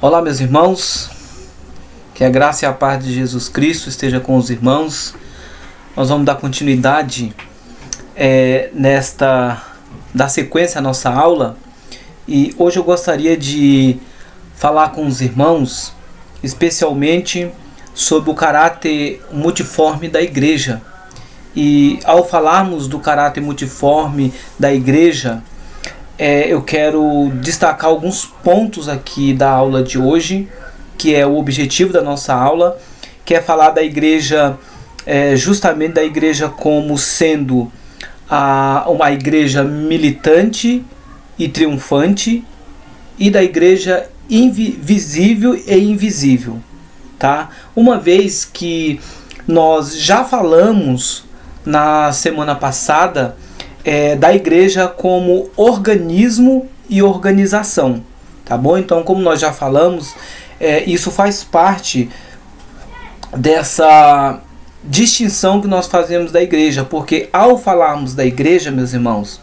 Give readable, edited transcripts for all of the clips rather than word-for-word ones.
Olá, meus irmãos, que a graça e a paz de Jesus Cristo esteja com os irmãos. Nós vamos dar continuidade da sequência à nossa aula, e hoje eu gostaria de falar com os irmãos especialmente sobre o caráter multiforme da igreja. E ao falarmos do caráter multiforme da igreja, eu quero destacar alguns pontos aqui da aula de hoje, que é o objetivo da nossa aula, que é falar da igreja, justamente da igreja como sendo uma igreja militante e triunfante, e da igreja visível e invisível, tá? Uma vez que nós já falamos na semana passada da igreja como organismo e organização, tá bom? Então, como nós já falamos, isso faz parte dessa distinção que nós fazemos da igreja, porque ao falarmos da igreja, meus irmãos,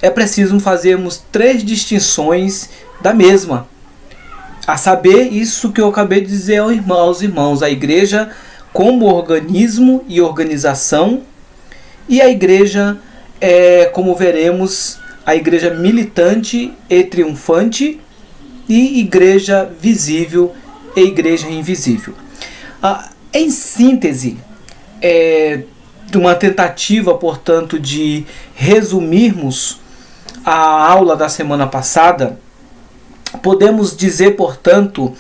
é preciso fazermos 3 distinções da mesma, a saber, isso que eu acabei de dizer aos irmãos: a igreja como organismo e organização, e a igreja, como veremos, a igreja militante e triunfante, e igreja visível e igreja invisível. Em síntese, de uma tentativa, portanto, de resumirmos a aula da semana passada, podemos dizer, portanto,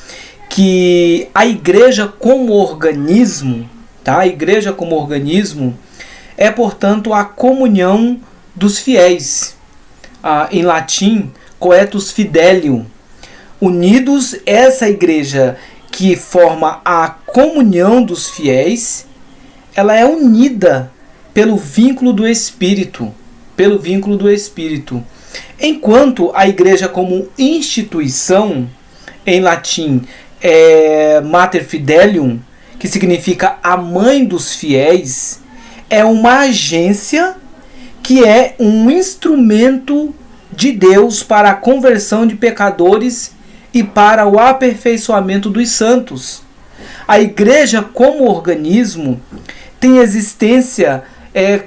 que a igreja como organismo, tá? A igreja como organismo é, portanto, a comunhão dos fiéis. Em latim, coetus fidelium. Unidos, essa igreja que forma a comunhão dos fiéis, ela é unida pelo vínculo do Espírito. Pelo vínculo do Espírito. Enquanto a igreja como instituição, em latim, Mater Fidelium, que significa a mãe dos fiéis, é uma agência que é um instrumento de Deus para a conversão de pecadores e para o aperfeiçoamento dos santos. A igreja como organismo tem existência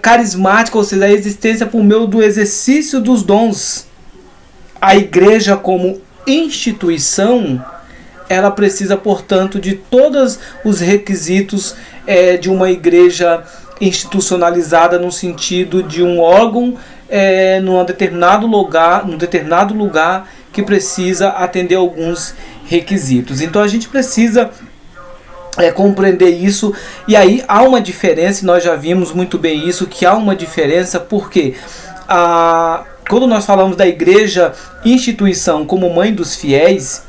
carismática, ou seja, a existência por meio do exercício dos dons. A igreja como instituição, ela precisa, portanto, de todos os requisitos de uma igreja institucionalizada, no sentido de um órgão num determinado lugar que precisa atender alguns requisitos. Então a gente precisa compreender isso, e aí há uma diferença, e nós já vimos muito bem isso, que há uma diferença, porque quando nós falamos da igreja instituição como mãe dos fiéis,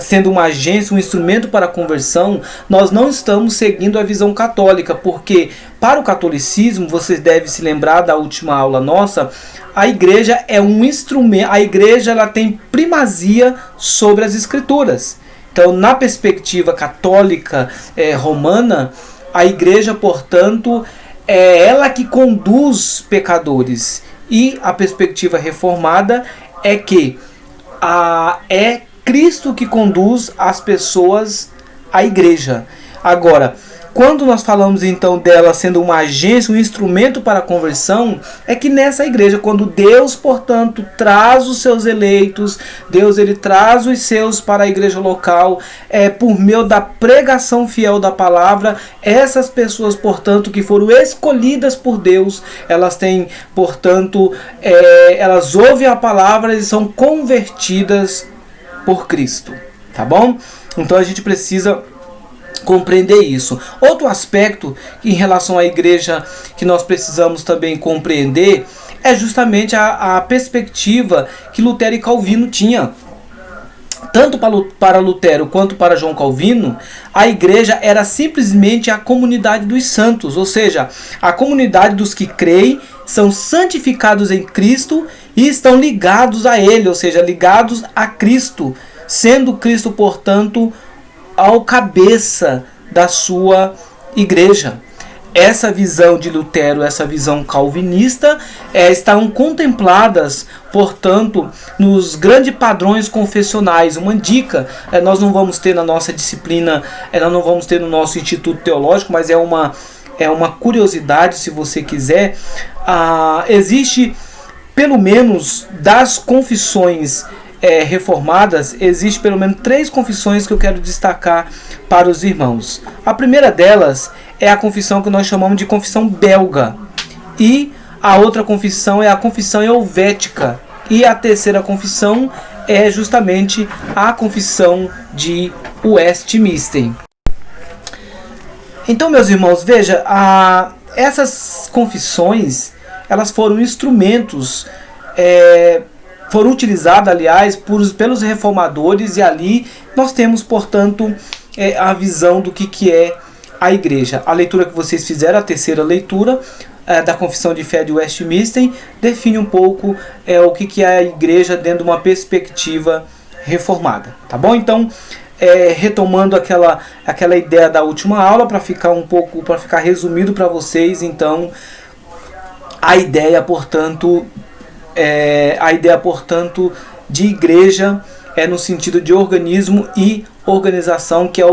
sendo uma agência, um instrumento para a conversão, nós não estamos seguindo a visão católica, porque para o catolicismo, vocês devem se lembrar da última aula nossa, a igreja é um instrumento, a igreja ela tem primazia sobre as escrituras. Então, na perspectiva católica romana, a igreja, portanto, é ela que conduz pecadores, e a perspectiva reformada é que é Cristo que conduz as pessoas à igreja. Agora, quando nós falamos então dela sendo uma agência, um instrumento para a conversão, é que nessa igreja, quando Deus, portanto, traz os seus eleitos, Deus ele traz os seus para a igreja local, por meio da pregação fiel da palavra, essas pessoas, portanto, que foram escolhidas por Deus, elas têm, portanto, elas ouvem a palavra e são convertidas por Cristo, tá bom? Então a gente precisa compreender isso. Outro aspecto em relação à igreja que nós precisamos também compreender é justamente a perspectiva que Lutero e Calvino tinham. Tanto para Lutero quanto para João Calvino, a igreja era simplesmente a comunidade dos santos, ou seja, a comunidade dos que creem, são santificados em Cristo e estão ligados a Ele, ou seja, ligados a Cristo, sendo Cristo, portanto, ao cabeça da sua igreja. essa visão de Lutero, essa visão calvinista, estão contempladas, portanto, nos grandes padrões confessionais. Uma dica, nós não vamos ter na nossa disciplina, nós não vamos ter no nosso Instituto Teológico, mas é uma curiosidade, se você quiser. Existe, pelo menos das confissões reformadas, existe pelo menos 3 confissões que eu quero destacar para os irmãos. A primeira delas é a confissão que nós chamamos de confissão belga, e a outra confissão é a confissão helvética, e a terceira confissão é justamente a confissão de Westminster. Então, meus irmãos, veja, essas confissões, elas foram instrumentos, foram utilizadas, aliás, pelos reformadores, e ali nós temos, portanto, a visão do que é a igreja. A leitura que vocês fizeram, a terceira leitura da Confissão de Fé de Westminster, define um pouco o que é a igreja dentro de uma perspectiva reformada. Tá bom? Então, retomando aquela ideia da última aula, para ficar resumido para vocês, então, a ideia, portanto, de igreja no sentido de organismo e organização, que é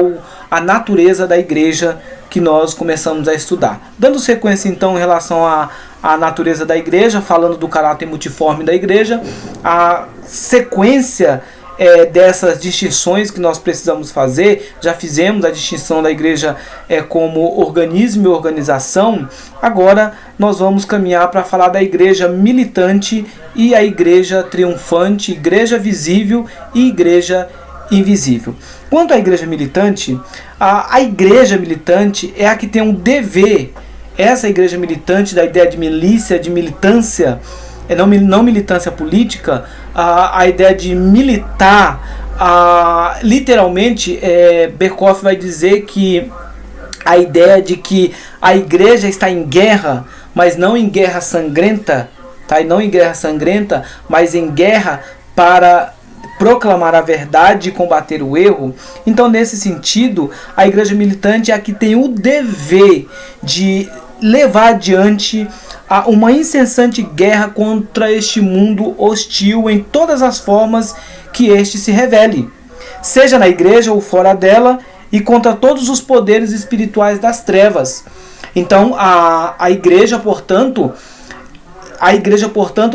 a natureza da igreja que nós começamos a estudar. Dando sequência, então, em relação à natureza da igreja, falando do caráter multiforme da igreja, a sequência dessas distinções que nós precisamos fazer. Já fizemos a distinção da igreja como organismo e organização. Agora nós vamos caminhar para falar da igreja militante e a igreja triunfante, igreja visível e igreja invisível. Quanto à igreja militante, a igreja militante é a que tem um dever. Essa igreja militante, da ideia de milícia, de militância, não militância política, a ideia de militar, literalmente, Berkhoff vai dizer que a ideia de que a igreja está em guerra, mas não em guerra sangrenta, tá? E não em guerra sangrenta, mas em guerra para proclamar a verdade e combater o erro. Então, nesse sentido, a igreja militante é a que tem o dever de levar adiante uma incessante guerra contra este mundo hostil em todas as formas que este se revele, seja na igreja ou fora dela, e contra todos os poderes espirituais das trevas. Então, a igreja, portanto,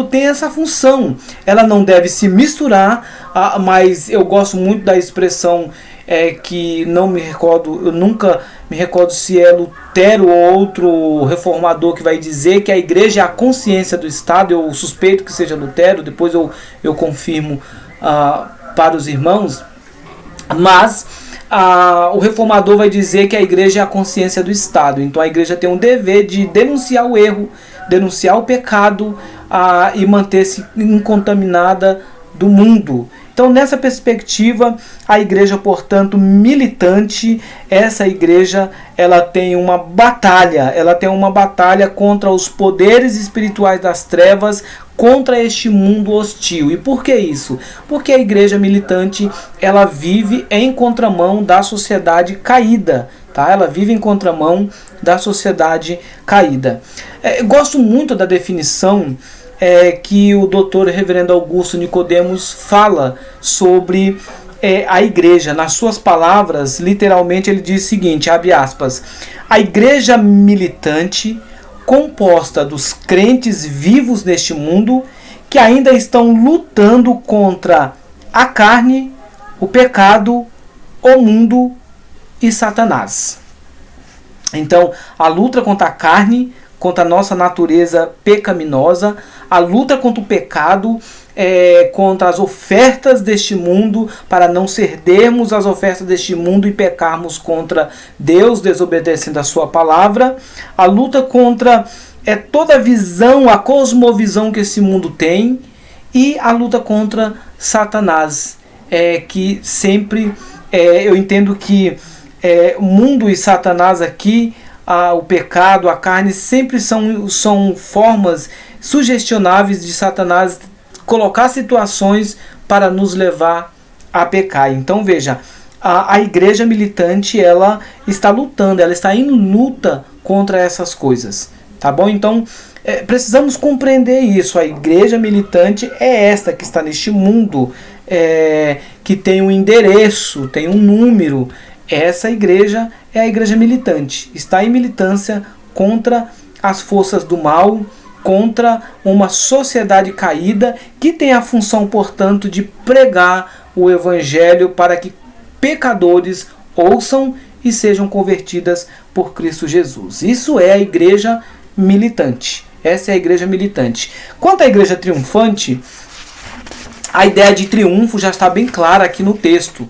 tem essa função. Ela não deve se misturar, mas eu gosto muito da expressão que não me recordo, eu nunca me recordo se é Lutero ou outro reformador que vai dizer que a igreja é a consciência do Estado. Eu suspeito que seja Lutero, depois eu confirmo para os irmãos, mas o reformador vai dizer que a igreja é a consciência do Estado. Então a igreja tem um dever de denunciar o erro, denunciar o pecado e manter-se incontaminada do mundo. Então, nessa perspectiva, a igreja, portanto, militante, essa igreja, ela tem uma batalha contra os poderes espirituais das trevas, contra este mundo hostil. E por que isso? Porque a igreja militante, ela vive em contramão da sociedade caída, tá? Ela vive em contramão da sociedade caída. Gosto muito da definição que o doutor reverendo Augusto Nicodemos fala sobre a igreja. Nas suas palavras, literalmente, ele diz o seguinte, abre aspas: a igreja militante, composta dos crentes vivos neste mundo, que ainda estão lutando contra a carne, o pecado, o mundo e Satanás. Então, a luta contra a carne, contra a nossa natureza pecaminosa, a luta contra o pecado, contra as ofertas deste mundo, para não cedermos às ofertas deste mundo e pecarmos contra Deus, desobedecendo a sua palavra, a luta contra toda a visão, a cosmovisão que esse mundo tem, e a luta contra Satanás, que sempre, eu entendo que o mundo e Satanás aqui, o pecado, a carne, sempre são formas sugestionáveis de Satanás colocar situações para nos levar a pecar. Então veja, a igreja militante, ela está lutando, ela está em luta contra essas coisas. Tá bom? Então, precisamos compreender isso. A igreja militante é esta que está neste mundo, que tem um endereço, tem um número. Essa igreja é a igreja militante. Está em militância contra as forças do mal, contra uma sociedade caída que tem a função, portanto, de pregar o evangelho para que pecadores ouçam e sejam convertidas por Cristo Jesus. Isso é a igreja militante. Essa é a igreja militante. Quanto à igreja triunfante, a ideia de triunfo já está bem clara aqui no texto.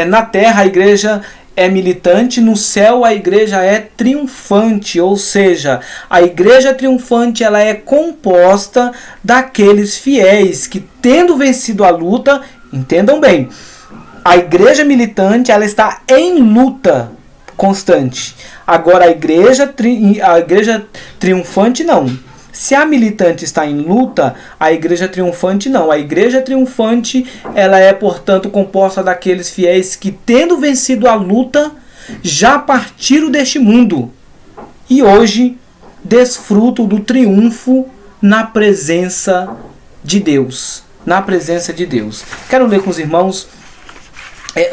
Na terra a igreja é militante, no céu a igreja é triunfante, ou seja, a igreja triunfante ela é composta daqueles fiéis que, tendo vencido a luta, entendam bem, a igreja militante ela está em luta constante. Agora a igreja triunfante não. Se a militante está em luta, a igreja triunfante não. A igreja triunfante ela é, portanto, composta daqueles fiéis que, tendo vencido a luta, já partiram deste mundo e hoje desfrutam do triunfo na presença de Deus. Na presença de Deus. Quero ler com os irmãos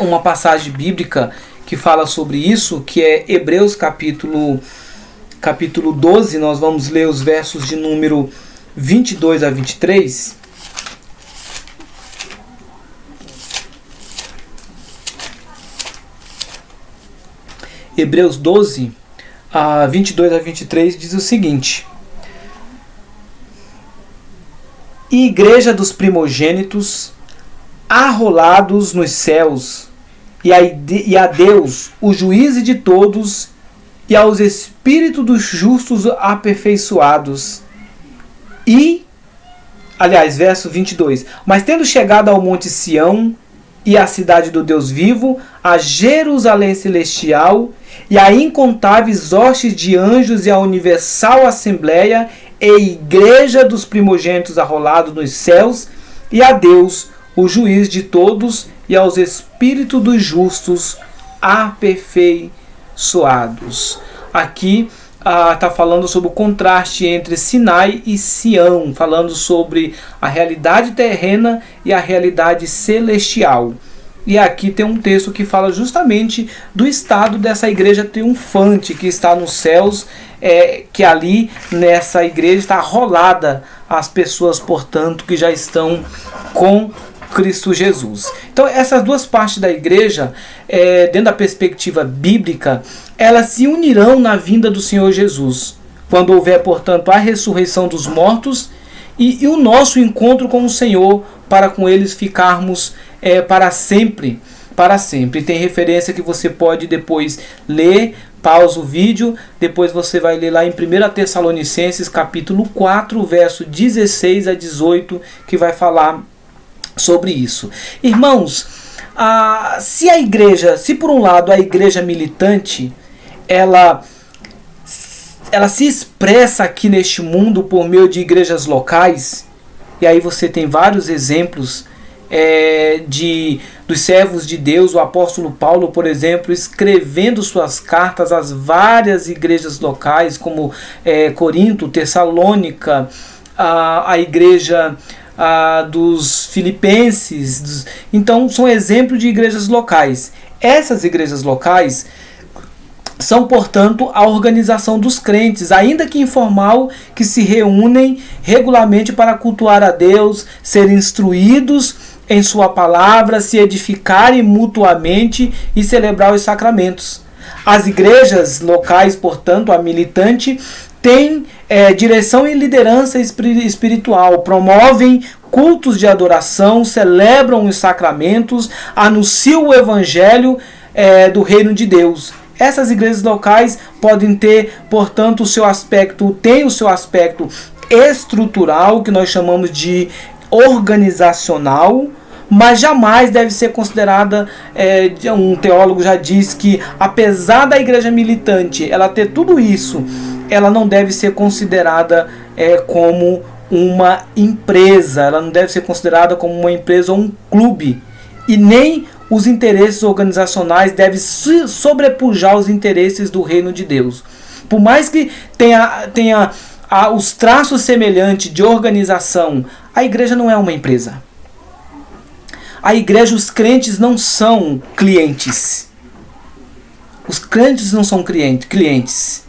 uma passagem bíblica que fala sobre isso, que é Hebreus capítulo 12, nós vamos ler os versos de número 22 a 23. Hebreus 12, 22 a 23 diz o seguinte: E igreja dos primogênitos, arrolados nos céus, e a Deus, o juiz de todos, e aos espíritos dos justos aperfeiçoados. Verso 22. Mas tendo chegado ao monte Sião, e à cidade do Deus vivo, a Jerusalém celestial, e a incontáveis hostes de anjos, e a universal assembleia, e igreja dos primogênitos arrolados nos céus, e a Deus, o juiz de todos, e aos espíritos dos justos aperfeiçoados. Aqui está falando sobre o contraste entre Sinai e Sião, falando sobre a realidade terrena e a realidade celestial. E aqui tem um texto que fala justamente do estado dessa igreja triunfante que está nos céus, que ali nessa igreja está arrolada as pessoas, portanto, que já estão com Cristo Jesus. Então essas duas partes da igreja, dentro da perspectiva bíblica, elas se unirão na vinda do Senhor Jesus, quando houver, portanto, a ressurreição dos mortos e o nosso encontro com o Senhor, para com eles ficarmos para sempre. Para sempre. Tem referência que você pode depois ler, pausa o vídeo, depois você vai ler lá em 1 Tessalonicenses capítulo 4, verso 16 a 18, que vai falar sobre isso. Irmãos, se por um lado a igreja militante ela se expressa aqui neste mundo por meio de igrejas locais, e aí você tem vários exemplos dos servos de Deus, o apóstolo Paulo, por exemplo, escrevendo suas cartas às várias igrejas locais, como Corinto, Tessalônica, a igreja dos Filipenses. Então são exemplos de igrejas locais. Essas igrejas locais são, portanto, a organização dos crentes, ainda que informal, que se reúnem regularmente para cultuar a Deus, serem instruídos em sua palavra, se edificarem mutuamente e celebrar os sacramentos. As igrejas locais, portanto, a militante, tem direção e liderança espiritual, promovem cultos de adoração, celebram os sacramentos, anunciam o evangelho do reino de Deus. Essas igrejas locais podem ter, portanto, o seu aspecto estrutural, que nós chamamos de organizacional, mas jamais deve ser considerada, um teólogo já diz que, apesar da igreja militante ela ter tudo isso, ela não deve ser considerada como uma empresa, ela não deve ser considerada como uma empresa ou um clube, e nem os interesses organizacionais devem sobrepujar os interesses do reino de Deus. Por mais que tenha os traços semelhantes de organização, a igreja não é uma empresa. A igreja, os crentes não são clientes. Os crentes não são clientes.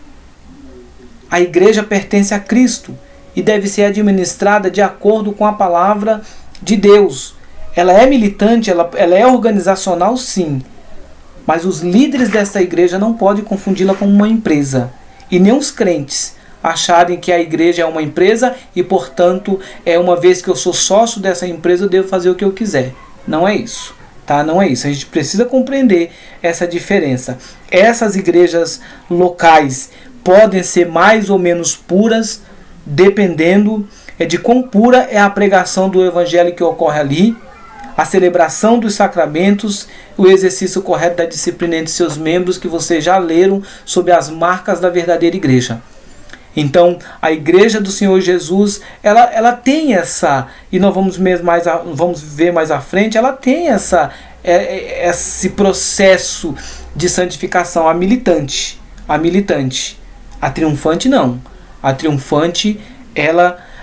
A igreja pertence a Cristo e deve ser administrada de acordo com a palavra de Deus. Ela é militante, ela é organizacional, sim. Mas os líderes dessa igreja não podem confundi-la com uma empresa. E nem os crentes acharem que a igreja é uma empresa e, portanto, uma vez que eu sou sócio dessa empresa, eu devo fazer o que eu quiser. Não é isso, tá? Não é isso. A gente precisa compreender essa diferença. Essas igrejas locais podem ser mais ou menos puras, dependendo de quão pura é a pregação do evangelho que ocorre ali, a celebração dos sacramentos, o exercício correto da disciplina entre seus membros, que vocês já leram sobre as marcas da verdadeira igreja. Então, a igreja do Senhor Jesus, ela tem essa, e nós vamos ver mais à frente, ela tem esse processo de santificação, a militante. A triunfante não. A triunfante,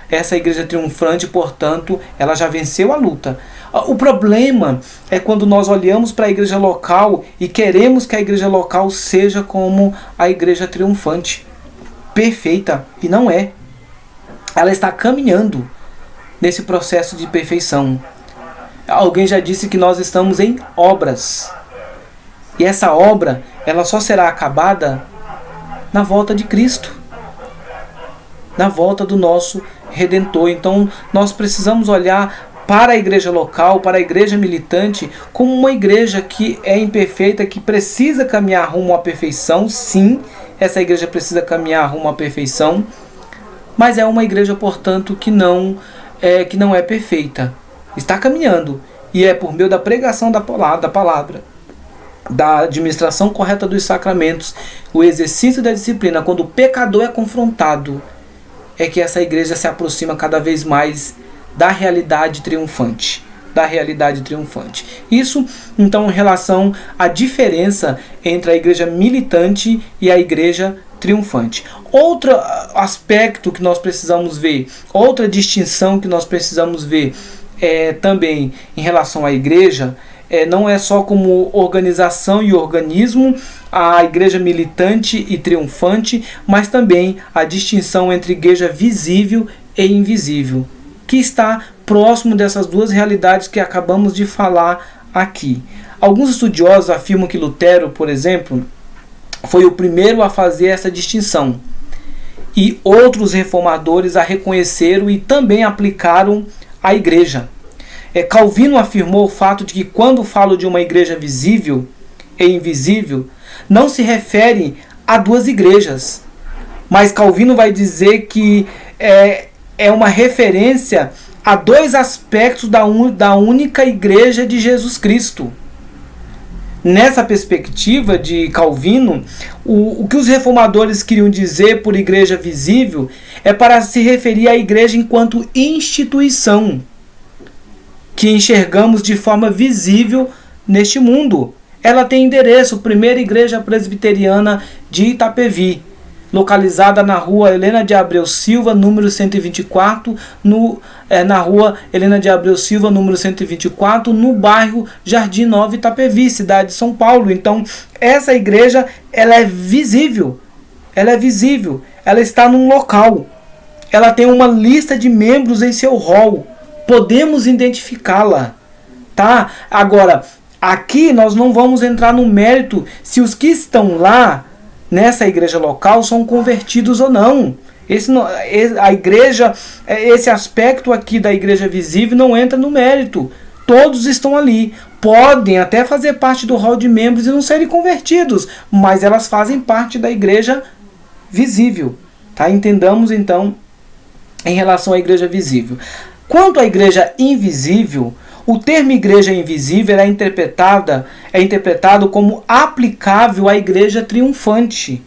essa igreja triunfante, portanto, ela já venceu a luta. O problema é quando nós olhamos para a igreja local e queremos que a igreja local seja como a igreja triunfante, perfeita, e não é. Ela está caminhando nesse processo de perfeição. Alguém já disse que nós estamos em obras. E essa obra, ela só será acabada na volta de Cristo, na volta do nosso Redentor. Então nós precisamos olhar para a igreja local, para a igreja militante, como uma igreja que é imperfeita, que precisa caminhar rumo à perfeição. Sim, essa igreja precisa caminhar rumo à perfeição, mas é uma igreja, portanto, que não é perfeita. Está caminhando, e é por meio da pregação da palavra, da administração correta dos sacramentos, o exercício da disciplina, quando o pecador é confrontado, é que essa igreja se aproxima cada vez mais da realidade triunfante. Isso, então, em relação à diferença entre a igreja militante e a igreja triunfante. Outro aspecto que nós precisamos ver, outra distinção que nós precisamos ver também em relação à igreja, não é só como organização e organismo, a igreja militante e triunfante, mas também a distinção entre igreja visível e invisível, que está próximo dessas duas realidades que acabamos de falar aqui. Alguns estudiosos afirmam que Lutero, por exemplo, foi o primeiro a fazer essa distinção, e outros reformadores a reconheceram e também aplicaram à igreja. Calvino afirmou o fato de que quando falo de uma igreja visível e invisível, não se refere a duas igrejas, mas Calvino vai dizer que é uma referência a dois aspectos da única igreja de Jesus Cristo. Nessa perspectiva de Calvino, o que os reformadores queriam dizer por igreja visível é para se referir à igreja enquanto instituição, que enxergamos de forma visível neste mundo. Ela tem endereço, Primeira Igreja Presbiteriana de Itapevi, localizada na rua Helena de Abreu Silva, número 124, na rua Helena de Abreu Silva, número 124, no bairro Jardim Nova, Itapevi, cidade de São Paulo. Então, essa igreja, ela é visível, ela está num local, ela tem uma lista de membros em seu hall, podemos identificá-la, tá? Agora, aqui nós não vamos entrar no mérito se os que estão lá nessa igreja local são convertidos ou não. A igreja, esse aspecto aqui da igreja visível não entra no mérito. Todos estão ali. Podem até fazer parte do hall de membros e não serem convertidos, mas elas fazem parte da igreja visível. Tá? Entendamos então em relação à igreja visível. Quanto à igreja invisível, o termo igreja invisível é interpretado como aplicável à igreja triunfante,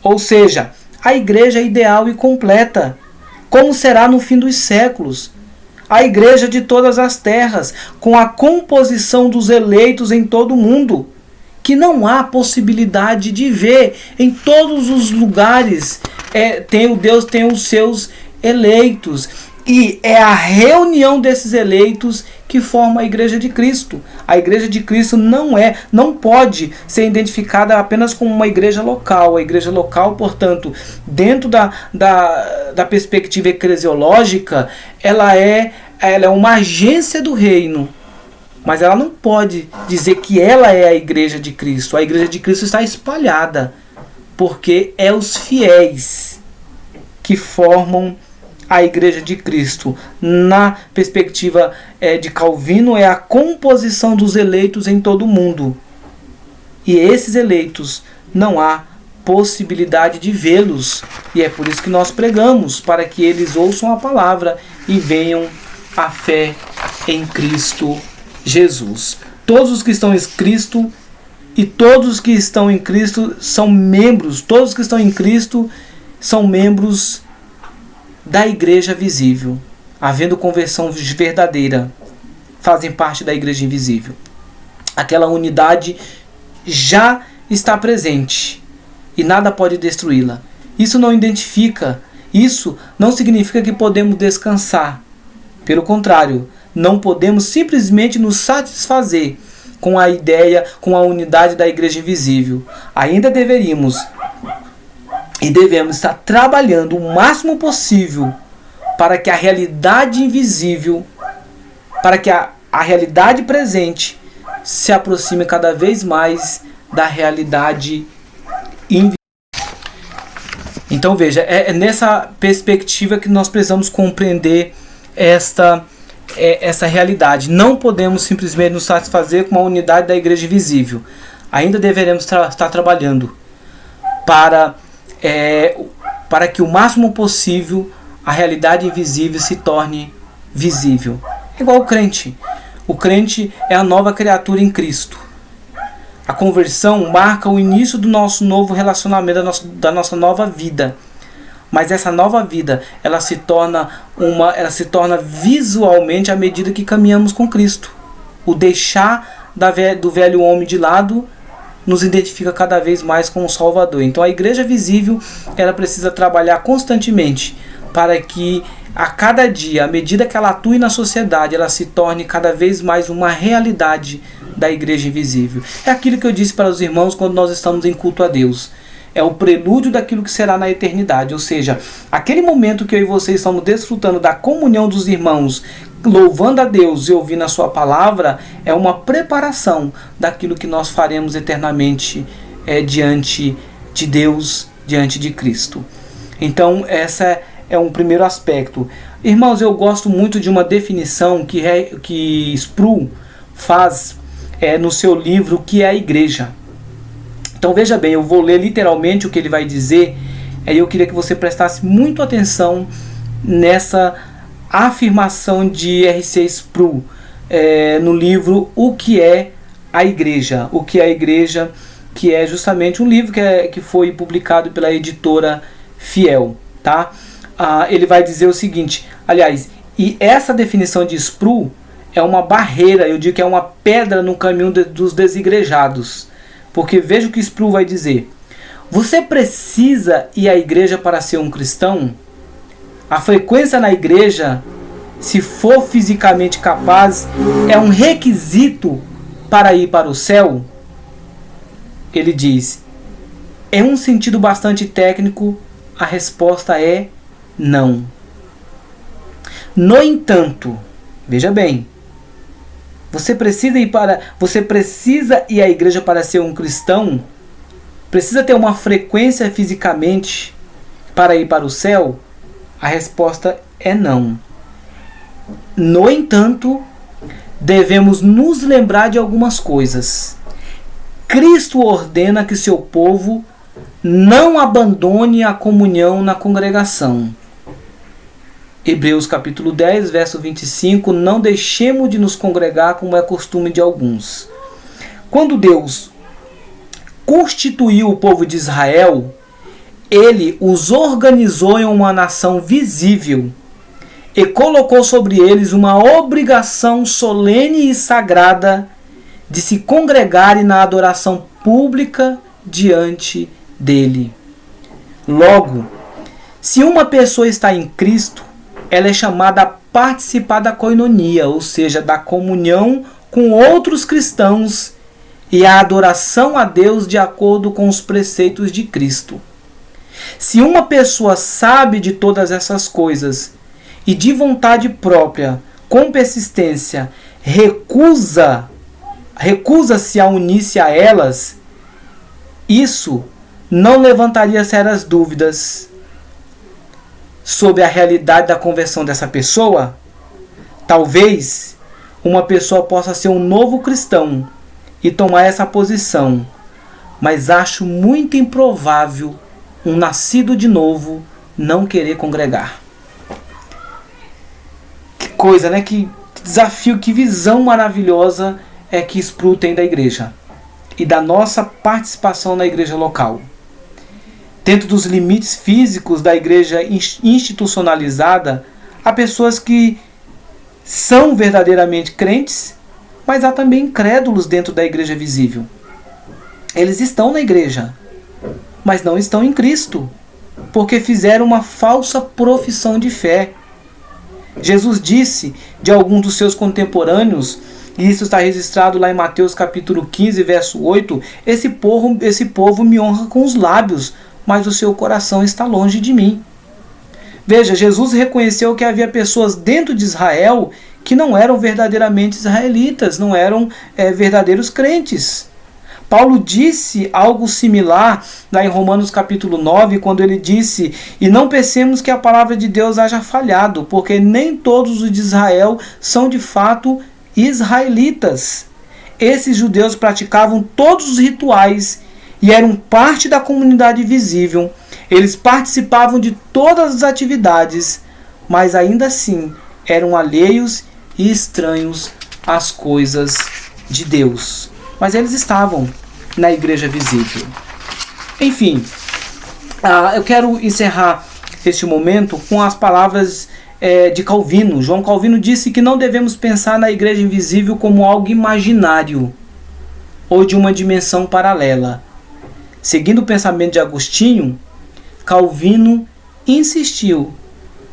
ou seja, a igreja ideal e completa, como será no fim dos séculos, a igreja de todas as terras, com a composição dos eleitos em todo o mundo, que não há possibilidade de ver. Em todos os lugares Deus tem os seus eleitos. E é a reunião desses eleitos que forma a Igreja de Cristo. A Igreja de Cristo não pode ser identificada apenas como uma igreja local. A igreja local, portanto, dentro da perspectiva eclesiológica, ela é uma agência do reino. Mas ela não pode dizer que ela é a Igreja de Cristo. A Igreja de Cristo está espalhada, porque é os fiéis que formam a Igreja de Cristo. Na perspectiva de Calvino, é a composição dos eleitos em todo o mundo. E esses eleitos não há possibilidade de vê-los. E é por isso que nós pregamos, para que eles ouçam a palavra e venham à fé em Cristo Jesus. Todos os que estão em Cristo e todos os que estão em Cristo são membros. Todos que estão em Cristo são membros da igreja visível. Havendo conversão verdadeira, fazem parte da igreja invisível. Aquela unidade já está presente e nada pode destruí-la. Isso não significa que podemos descansar. Pelo contrário, não podemos simplesmente nos satisfazer com a ideia, com a unidade da igreja invisível. Ainda devemos estar trabalhando o máximo possível para que a realidade invisível, para que a realidade presente se aproxime cada vez mais da realidade invisível. Então veja, é nessa perspectiva que nós precisamos compreender essa realidade. Não podemos simplesmente nos satisfazer com a unidade da igreja invisível. Ainda deveremos estar trabalhando para que o máximo possível a realidade invisível se torne visível. É igual o crente. O crente é a nova criatura em Cristo. A conversão marca o início do nosso novo relacionamento, da nossa nova vida. Mas essa nova vida, ela se torna visualmente à medida que caminhamos com Cristo. O deixar do velho homem de lado nos identifica cada vez mais com o Salvador. Então a igreja visível, ela precisa trabalhar constantemente para que a cada dia, à medida que ela atue na sociedade, ela se torne cada vez mais uma realidade da igreja invisível. É aquilo que eu disse para os irmãos quando nós estamos em culto a Deus. É o prelúdio daquilo que será na eternidade. Ou seja, aquele momento que eu e você estamos desfrutando da comunhão dos irmãos, louvando a Deus e ouvindo a sua palavra, é uma preparação daquilo que nós faremos eternamente diante de Deus, diante de Cristo. Então, essa é um primeiro aspecto. Irmãos, eu gosto muito de uma definição que Sproul faz no seu livro, O que é a Igreja. Então veja bem, eu vou ler literalmente o que ele vai dizer, e eu queria que você prestasse muito atenção nessa afirmação de R.C. Sproul no livro O que é a Igreja. O que é a Igreja, que é justamente um livro que foi publicado pela editora Fiel. Tá? Ele vai dizer o seguinte, aliás, e essa definição de Sproul é uma barreira, eu digo que é uma pedra no caminho dos desigrejados. Porque veja o que Sproul vai dizer. Você precisa ir à igreja para ser um cristão? A frequência na igreja, se for fisicamente capaz, é um requisito para ir para o céu? Ele diz, em um sentido bastante técnico, a resposta é não. No entanto, veja bem, você precisa ir à igreja para ser um cristão? Precisa ter uma frequência fisicamente para ir para o céu? A resposta é não. No entanto, devemos nos lembrar de algumas coisas. Cristo ordena que seu povo não abandone a comunhão na congregação. Hebreus capítulo 10, verso 25, não deixemos de nos congregar como é costume de alguns. Quando Deus constituiu o povo de Israel, ele os organizou em uma nação visível e colocou sobre eles uma obrigação solene e sagrada de se congregarem na adoração pública diante dele. Logo, se uma pessoa está em Cristo, ela é chamada a participar da koinonia, ou seja, da comunhão com outros cristãos e a adoração a Deus de acordo com os preceitos de Cristo. Se uma pessoa sabe de todas essas coisas e de vontade própria, com persistência, recusa-se a unir-se a elas, isso não levantaria sérias dúvidas sobre a realidade da conversão dessa pessoa? Talvez uma pessoa possa ser um novo cristão e tomar essa posição, mas acho muito improvável um nascido de novo não querer congregar. Que coisa, né? Que desafio, que visão maravilhosa é que Spru tem da igreja e da nossa participação na igreja local. Dentro dos limites físicos da igreja institucionalizada, há pessoas que são verdadeiramente crentes, mas há também incrédulos dentro da igreja visível. Eles estão na igreja, mas não estão em Cristo, porque fizeram uma falsa profissão de fé. Jesus disse de alguns dos seus contemporâneos, e isso está registrado lá em Mateus capítulo 15, verso 8, esse povo me honra com os lábios, mas o seu coração está longe de mim. Veja, Jesus reconheceu que havia pessoas dentro de Israel que não eram verdadeiramente israelitas, não eram verdadeiros crentes. Paulo disse algo similar lá em Romanos capítulo 9, quando ele disse: e não pensemos que a palavra de Deus haja falhado, porque nem todos os de Israel são de fato israelitas. Esses judeus praticavam todos os rituais e eram parte da comunidade visível. Eles participavam de todas as atividades, mas ainda assim eram alheios e estranhos às coisas de Deus. Mas eles estavam na igreja visível. Enfim, eu quero encerrar este momento com as palavras de Calvino. João Calvino disse que não devemos pensar na igreja invisível como algo imaginário ou de uma dimensão paralela. Seguindo o pensamento de Agostinho, Calvino insistiu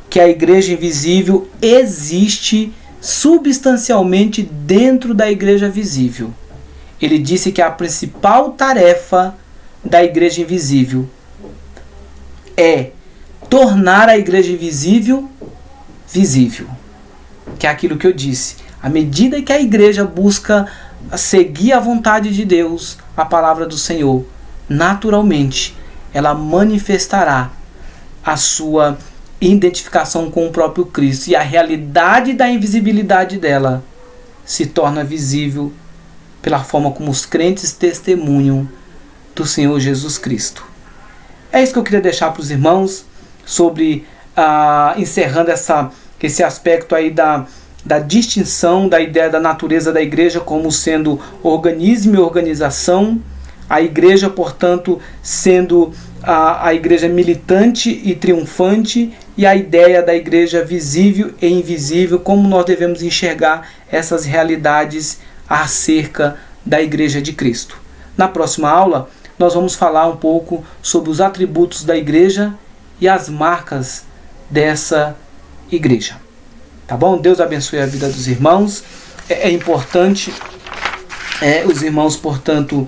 que a igreja invisível existe substancialmente dentro da igreja visível. Ele disse que a principal tarefa da igreja invisível é tornar a igreja invisível visível. Que é aquilo que eu disse. À medida que a igreja busca seguir a vontade de Deus, a palavra do Senhor, naturalmente ela manifestará a sua identificação com o próprio Cristo, e a realidade da invisibilidade dela se torna visível pela forma como os crentes testemunham do Senhor Jesus Cristo. É isso que eu queria deixar para os irmãos sobre, encerrando esse aspecto aí da distinção da ideia da natureza da igreja como sendo organismo e organização. A igreja, portanto, sendo a igreja militante e triunfante, e a ideia da igreja visível e invisível, como nós devemos enxergar essas realidades acerca da igreja de Cristo. Na próxima aula, nós vamos falar um pouco sobre os atributos da igreja e as marcas dessa igreja. Tá bom? Deus abençoe a vida dos irmãos. É importante os irmãos, portanto,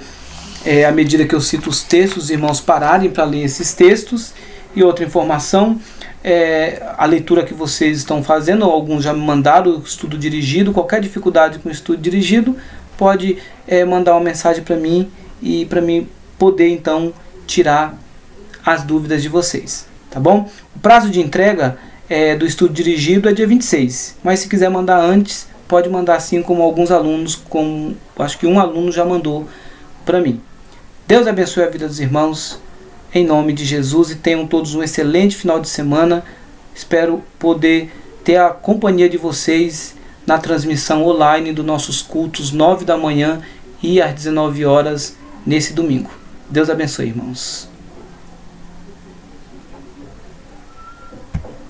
à medida que eu cito os textos, os irmãos pararem para ler esses textos. E outra informação, a leitura que vocês estão fazendo, alguns já me mandaram o estudo dirigido. Qualquer dificuldade com o estudo dirigido, pode mandar uma mensagem para mim, e para mim poder então tirar as dúvidas de vocês. Tá bom? O prazo de entrega do estudo dirigido é dia 26, mas se quiser mandar antes, pode mandar, assim como alguns alunos, acho que um aluno já mandou para mim. Deus abençoe a vida dos irmãos, em nome de Jesus, e tenham todos um excelente final de semana. Espero poder ter a companhia de vocês na transmissão online dos nossos cultos 9 da manhã e às 19 horas nesse domingo. Deus abençoe, irmãos.